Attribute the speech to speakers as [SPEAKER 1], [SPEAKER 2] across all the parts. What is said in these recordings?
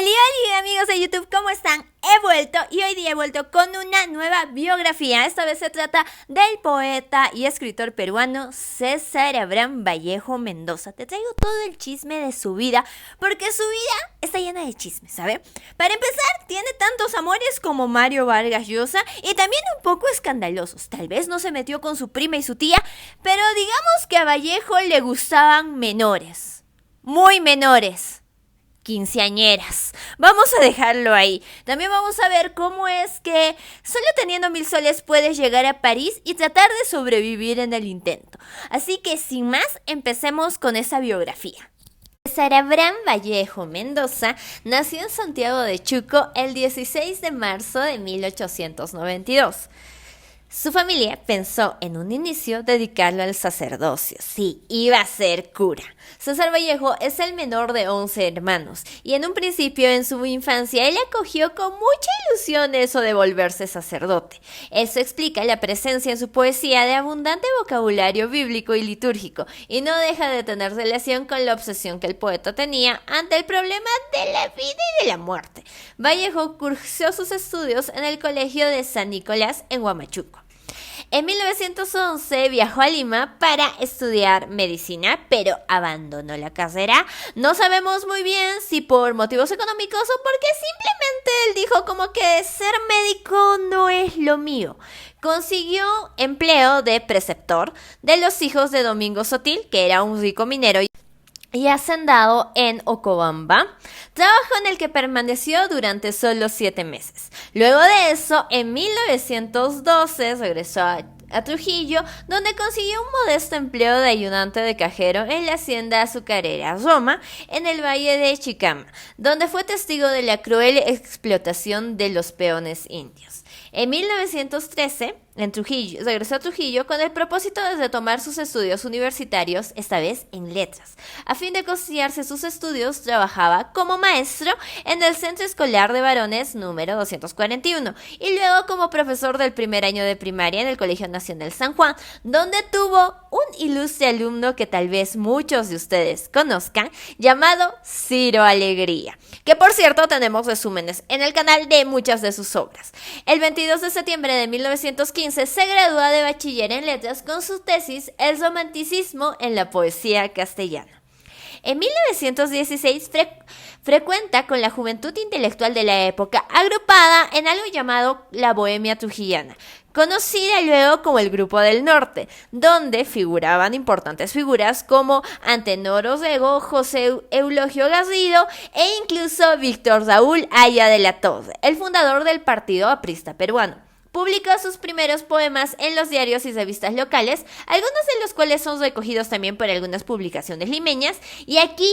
[SPEAKER 1] Hola amigos de YouTube, ¿cómo están? He vuelto y hoy día he vuelto con una nueva biografía. Esta vez se trata del poeta y escritor peruano César Abraham Vallejo Mendoza. Te traigo todo el chisme de su vida porque su vida está llena de chismes, ¿sabes? Para empezar, tiene tantos amores como Mario Vargas Llosa y también un poco escandalosos. Tal vez no se metió con su prima y su tía, pero digamos que a Vallejo le gustaban menores, muy menores. Quinceañeras. Vamos a dejarlo ahí. También vamos a ver cómo es que solo teniendo 1000 soles puedes llegar a París y tratar de sobrevivir en el intento. Así que sin más, empecemos con esa biografía. César Abraham Vallejo Mendoza nació en Santiago de Chuco el 16 de marzo de 1892. Su familia pensó en un inicio dedicarlo al sacerdocio. Sí, iba a ser cura. César Vallejo es el menor de 11 hermanos y en un principio en su infancia él acogió con mucha ilusión eso de volverse sacerdote. Eso explica la presencia en su poesía de abundante vocabulario bíblico y litúrgico y no deja de tener relación con la obsesión que el poeta tenía ante el problema de la vida y de la muerte. Vallejo cursó sus estudios en el Colegio de San Nicolás en Huamachuco. En 1911 viajó a Lima para estudiar medicina, pero abandonó la carrera. No sabemos muy bien si por motivos económicos o porque simplemente él dijo como que ser médico no es lo mío. Consiguió empleo de preceptor de los hijos de Domingo Sotil, que era un rico minero y hacendado en Ocobamba, trabajo en el que permaneció durante solo 7 meses. Luego de eso, en 1912 regresó a Trujillo, donde consiguió un modesto empleo de ayudante de cajero en la hacienda azucarera Roma, en el valle de Chicama, donde fue testigo de la cruel explotación de los peones indios. En 1913, regresó a Trujillo con el propósito de retomar sus estudios universitarios, esta vez en letras. A fin de conciliarse sus estudios, trabajaba como maestro en el Centro Escolar de Varones número 241 y luego como profesor del primer año de primaria en el Colegio Nacional San Juan, donde tuvo un ilustre alumno que tal vez muchos de ustedes conozcan, llamado Ciro Alegría, que por cierto tenemos resúmenes en el canal de muchas de sus obras. El 22 de septiembre de 1915 se gradúa de bachiller en letras con su tesis El romanticismo en la poesía castellana. En 1916 frecuenta con la juventud intelectual de la época agrupada en algo llamado la Bohemia Trujillana, conocida luego como el Grupo del Norte, donde figuraban importantes figuras como Antenor Orrego, José Eulogio Garrido e incluso Víctor Raúl Haya de la Torre, el fundador del Partido Aprista Peruano. Publicó sus primeros poemas en los diarios y revistas locales, algunos de los cuales son recogidos también por algunas publicaciones limeñas, y aquí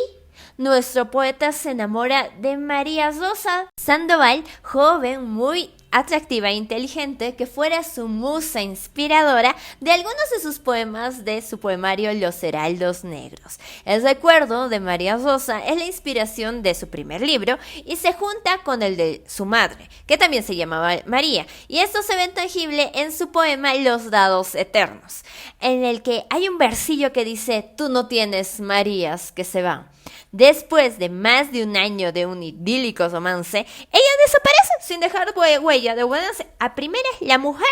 [SPEAKER 1] nuestro poeta se enamora de María Rosa Sandoval, joven muy atractiva e inteligente, que fuera su musa inspiradora de algunos de sus poemas de su poemario Los Heraldos Negros. El recuerdo de María Rosa es la inspiración de su primer libro y se junta con el de su madre, que también se llamaba María, y esto se ve tangible en su poema Los Dados Eternos, en el que hay un versillo que dice: tú no tienes Marías que se van. Después de más de un año de un idílico romance, ella desaparece sin dejar huella de romance. A primeras, la mujer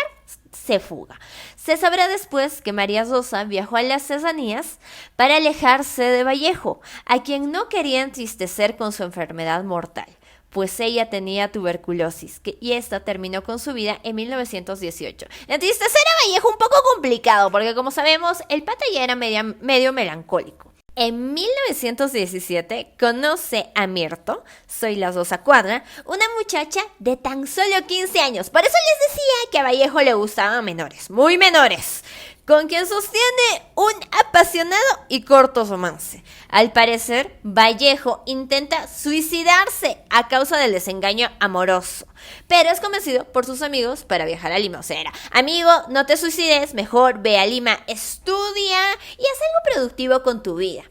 [SPEAKER 1] se fuga. Se sabrá después que María Rosa viajó a las serranías para alejarse de Vallejo, a quien no quería entristecer con su enfermedad mortal, pues ella tenía tuberculosis, y esta terminó con su vida en 1918. Entristecer a Vallejo un poco complicado, porque como sabemos, el pata ya era medio melancólico. En 1917 conoce a Mirto, soy la Rosa Cuadra, una muchacha de tan solo 15 años. Por eso les decía que a Vallejo le gustaban menores, muy menores, con quien sostiene un apasionado y corto romance. Al parecer, Vallejo intenta suicidarse a causa del desengaño amoroso, pero es convencido por sus amigos para viajar a Lima. O sea, era: amigo, no te suicides, mejor ve a Lima, estudia y haz algo productivo con tu vida.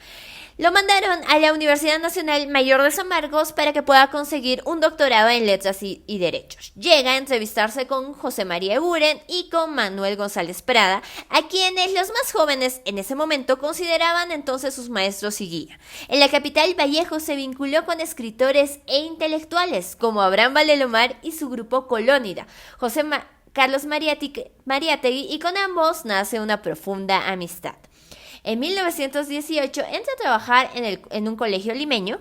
[SPEAKER 1] Lo mandaron a la Universidad Nacional Mayor de San Marcos para que pueda conseguir un doctorado en letras y derechos. Llega a entrevistarse con José María Eguren y con Manuel González Prada, a quienes los más jóvenes en ese momento consideraban entonces sus maestros y guía. En la capital, Vallejo se vinculó con escritores e intelectuales como Abraham Valdelomar y su grupo Colónida, Carlos Mariátegui, y con ambos nace una profunda amistad. En 1918 entra a trabajar en un colegio limeño.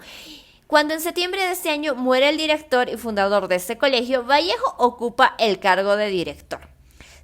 [SPEAKER 1] Cuando en septiembre de este año muere el director y fundador de este colegio, Vallejo ocupa el cargo de director.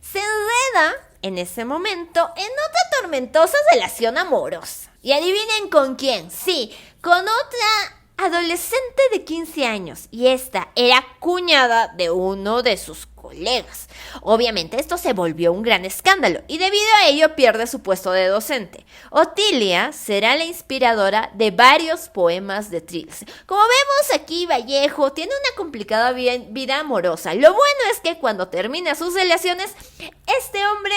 [SPEAKER 1] Se enreda en ese momento en otra tormentosa relación amorosa. Y adivinen con quién. Sí, con otra adolescente de 15 años. Y esta era cuñada de uno de sus colegas. Obviamente esto se volvió un gran escándalo y debido a ello pierde su puesto de docente. Otilia será la inspiradora de varios poemas de Trilce. Como vemos aquí, Vallejo tiene una complicada vida amorosa. Lo bueno es que cuando termina sus relaciones, este hombre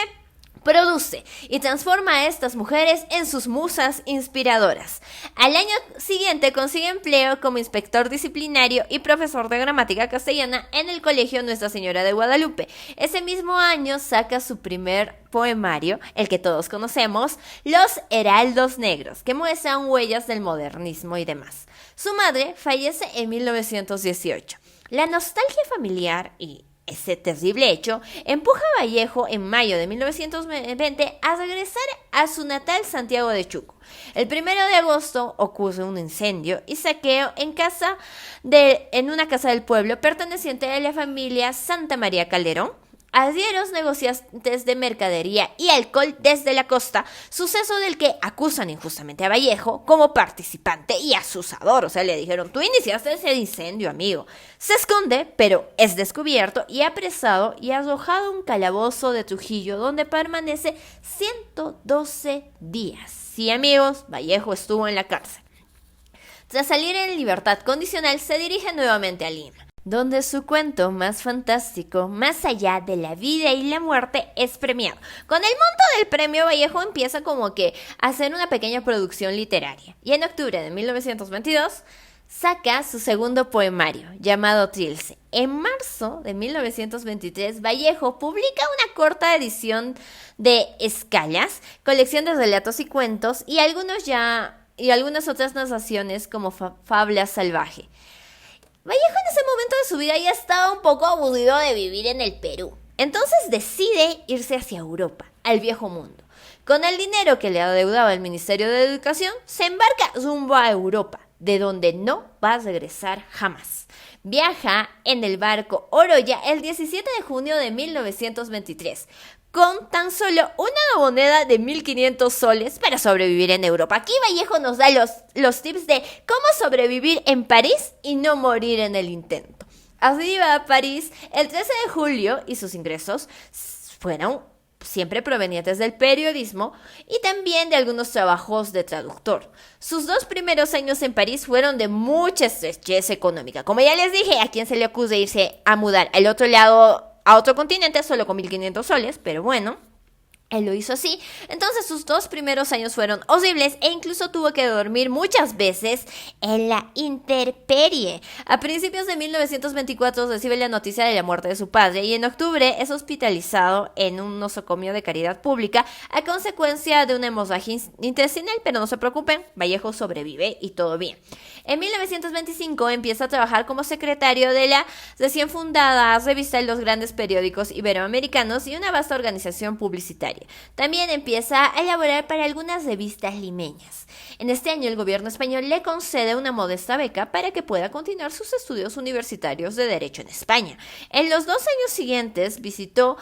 [SPEAKER 1] produce y transforma a estas mujeres en sus musas inspiradoras. Al año siguiente consigue empleo como inspector disciplinario y profesor de gramática castellana en el Colegio Nuestra Señora de Guadalupe. Ese mismo año saca su primer poemario, el que todos conocemos, Los Heraldos Negros, que muestran huellas del modernismo y demás. Su madre fallece en 1918. La nostalgia familiar y ese terrible hecho empuja a Vallejo en mayo de 1920 a regresar a su natal Santiago de Chuco. El 1 de agosto ocurre un incendio y saqueo en una casa del pueblo perteneciente a la familia Santa María Calderón. Arrieros negociantes de mercadería y alcohol desde la costa, suceso del que acusan injustamente a Vallejo como participante y asusador. O sea, le dijeron, tú iniciaste ese incendio, amigo. Se esconde, pero es descubierto y apresado y arrojado a un calabozo de Trujillo, donde permanece 112 días. Sí, amigos, Vallejo estuvo en la cárcel. Tras salir en libertad condicional, se dirige nuevamente a Lima, donde su cuento más fantástico, Más allá de la vida y la muerte, es premiado. Con el monto del premio, Vallejo empieza como que a hacer una pequeña producción literaria. Y en octubre de 1922 saca su segundo poemario, llamado Trilce. En marzo de 1923, Vallejo publica una corta edición de Escalas, colección de relatos y cuentos, y algunas otras narraciones como Fabla Salvaje. Vallejo en ese momento de su vida ya estaba un poco aburrido de vivir en el Perú. Entonces decide irse hacia Europa, al viejo mundo. Con el dinero que le adeudaba el Ministerio de Educación, se embarca rumbo a Europa, de donde no va a regresar jamás. Viaja en el barco Oroya el 17 de junio de 1923, con tan solo una moneda de 1.500 soles para sobrevivir en Europa. Aquí Vallejo nos da los tips de cómo sobrevivir en París y no morir en el intento. Arriba a París el 13 de julio y sus ingresos fueron siempre provenientes del periodismo y también de algunos trabajos de traductor. Sus 2 primeros años en París fueron de mucha estrechez económica. Como ya les dije, ¿a quién se le ocurre irse a mudar al otro lado, a otro continente, solo con 1.500 soles? Pero bueno, él lo hizo así. Entonces sus 2 primeros años fueron horribles e incluso tuvo que dormir muchas veces en la intemperie. A principios de 1924 recibe la noticia de la muerte de su padre y en octubre es hospitalizado en un nosocomio de caridad pública a consecuencia de una hemorragia intestinal, pero no se preocupen, Vallejo sobrevive y todo bien. En 1925 empieza a trabajar como secretario de la recién fundada revista de los grandes periódicos iberoamericanos y una vasta organización publicitaria. También empieza a elaborar para algunas revistas limeñas. En este año el gobierno español le concede una modesta beca para que pueda continuar sus estudios universitarios de Derecho en España. En los 2 años siguientes visitó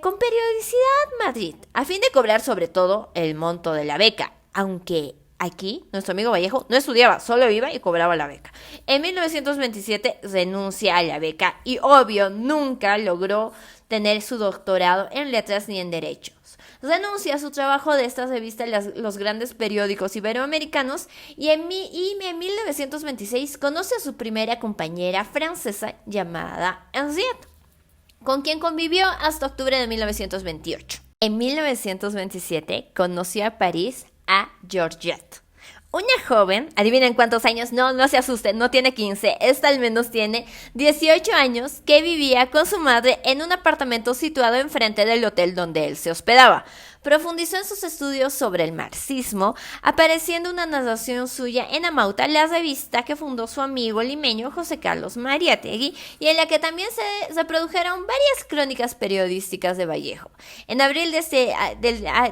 [SPEAKER 1] con periodicidad Madrid, a fin de cobrar sobre todo el monto de la beca, aunque aquí, nuestro amigo Vallejo no estudiaba, solo iba y cobraba la beca. En 1927 renuncia a la beca y, obvio, nunca logró tener su doctorado en letras ni en derechos. Renuncia a su trabajo de esta revista los grandes periódicos iberoamericanos y en 1926 conoce a su primera compañera francesa llamada Henriette, con quien convivió hasta octubre de 1928. En 1927 conoció a París a Georgette, Una joven, adivinen cuántos años, no se asusten, no tiene 15, esta al menos tiene 18 años, que vivía con su madre en un apartamento situado enfrente del hotel donde él se hospedaba. Profundizó en sus estudios sobre el marxismo, apareciendo una narración suya en Amauta, la revista que fundó su amigo limeño José Carlos Mariátegui, y en la que también se produjeron varias crónicas periodísticas de Vallejo. En abril de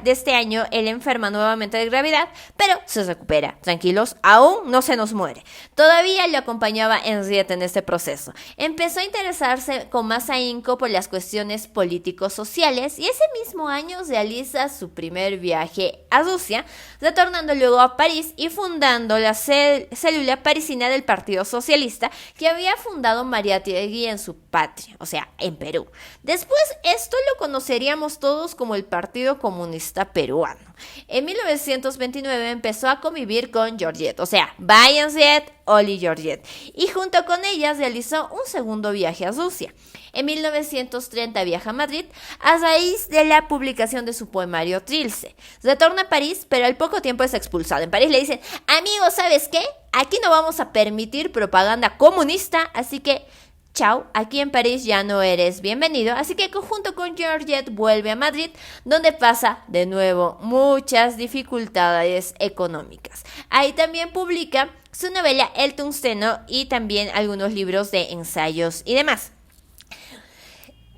[SPEAKER 1] este año, él enferma nuevamente de gravedad, pero se recupera. Tranquilos, aún no se nos muere. Todavía lo acompañaba Henriette en este proceso. Empezó a interesarse con más ahínco por las cuestiones político-sociales y ese mismo año realiza su primer viaje a Rusia, retornando luego a París y fundando la célula parisina del Partido Socialista que había fundado Mariátegui en su patria, o sea, en Perú. Después esto lo conoceríamos todos como el Partido Comunista Peruano. En 1929 empezó a convivir con Georgette, o sea, Henriette, Oli Georgette, y junto con ellas realizó un segundo viaje a Rusia. En 1930 viaja a Madrid a raíz de la publicación de su poemario Trilce. Retorna a París, pero al poco tiempo es expulsado. En París le dicen, amigo, ¿sabes qué? Aquí no vamos a permitir propaganda comunista, así que chao, aquí en París ya no eres bienvenido. Así que junto con Georgette vuelve a Madrid, donde pasa de nuevo muchas dificultades económicas. Ahí también publica su novela El Tungsteno y también algunos libros de ensayos y demás.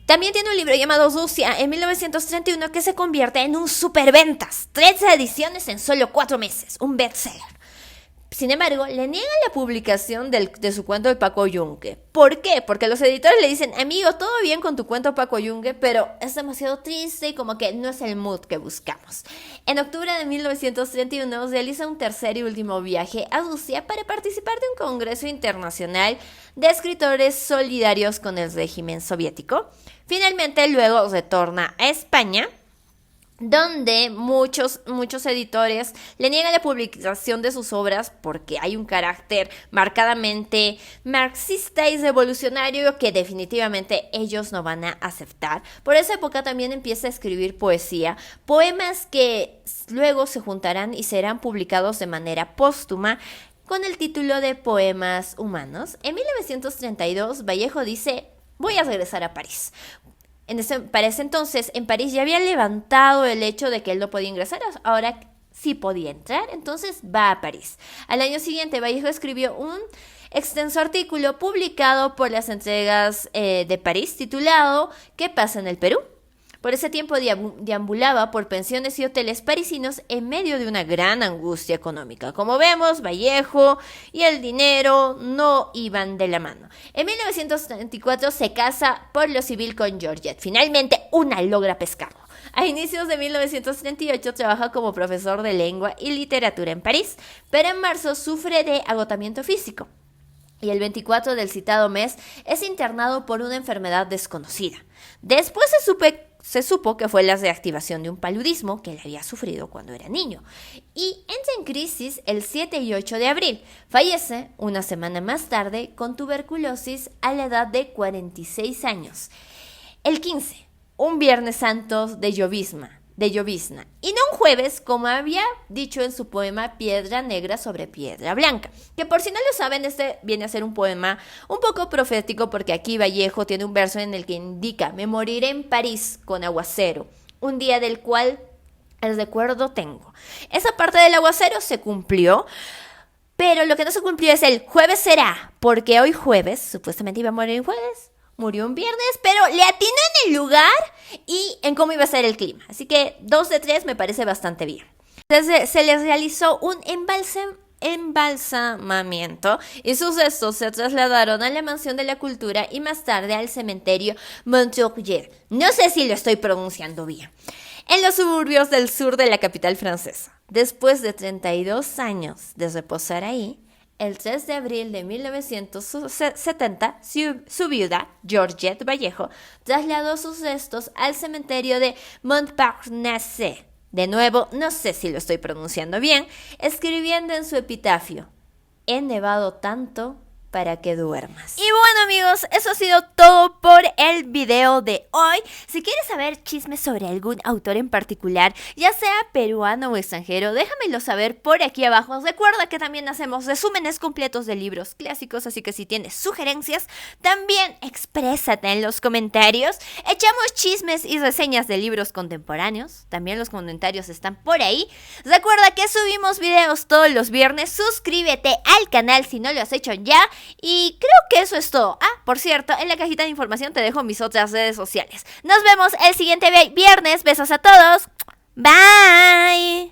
[SPEAKER 1] También tiene un libro llamado Rusia en 1931 que se convierte en un superventas. 13 ediciones en solo 4 meses, un bestseller. Sin embargo, le niegan la publicación de su cuento de Paco Yunque. ¿Por qué? Porque los editores le dicen, amigo, todo bien con tu cuento Paco Yunque, pero es demasiado triste y como que no es el mood que buscamos. En octubre de 1931 realiza un tercer y último viaje a Rusia para participar de un congreso internacional de escritores solidarios con el régimen soviético. Finalmente, luego retorna a España, donde muchos editores le niegan la publicación de sus obras porque hay un carácter marcadamente marxista y revolucionario que definitivamente ellos no van a aceptar. Por esa época también empieza a escribir poesía, poemas que luego se juntarán y serán publicados de manera póstuma con el título de Poemas Humanos. En 1932, Vallejo dice, voy a regresar a París. Para ese entonces, en París ya había levantado el hecho de que él no podía ingresar, ahora sí podía entrar, entonces va a París. Al año siguiente, Vallejo escribió un extenso artículo publicado por las entregas de París, titulado ¿Qué pasa en el Perú? Por ese tiempo deambulaba por pensiones y hoteles parisinos en medio de una gran angustia económica. Como vemos, Vallejo y el dinero no iban de la mano. En 1934 se casa por lo civil con Georgette. Finalmente, una logra pescarlo. A inicios de 1938 trabaja como profesor de lengua y literatura en París, pero en marzo sufre de agotamiento físico. Y el 24 del citado mes es internado por una enfermedad desconocida. Después se supo que fue la reactivación de un paludismo que él había sufrido cuando era niño. Y entra en crisis el 7 y 8 de abril. Fallece una semana más tarde con tuberculosis a la edad de 46 años. El 15, un Viernes Santo de llovizna. Y no un jueves, como había dicho en su poema Piedra Negra sobre Piedra Blanca, que por si no lo saben, este viene a ser un poema un poco profético porque aquí Vallejo tiene un verso en el que indica: me moriré en París con aguacero, un día del cual el recuerdo tengo. Esa parte del aguacero se cumplió, pero lo que no se cumplió es el jueves será, porque hoy jueves, supuestamente iba a morir en jueves, murió un viernes, pero le atinó en el lugar y en cómo iba a ser el clima. Así que 2 de 3 me parece bastante bien. Entonces se les realizó un embalsamamiento y sus restos se trasladaron a la Mansión de la Cultura y más tarde al cementerio Montorgueil. No sé si lo estoy pronunciando bien. En los suburbios del sur de la capital francesa. Después de 32 años de reposar ahí, el 3 de abril de 1970, su viuda, Georgette Vallejo, trasladó sus restos al cementerio de Montparnasse. De nuevo, no sé si lo estoy pronunciando bien, escribiendo en su epitafio: he nevado tanto para que duermas. Y bueno, amigos, eso ha sido todo por el video de hoy. Si quieres saber chismes sobre algún autor en particular, ya sea peruano o extranjero, déjamelo saber por aquí abajo. Recuerda que también hacemos resúmenes completos de libros clásicos, así que si tienes sugerencias, también exprésate en los comentarios. Echamos chismes y reseñas de libros contemporáneos, también los comentarios están por ahí. Recuerda que subimos videos todos los viernes. Suscríbete al canal si no lo has hecho ya. Y creo que eso es todo. Ah, por cierto, en la cajita de información te dejo mis otras redes sociales. Nos vemos el siguiente viernes. Besos a todos. Bye.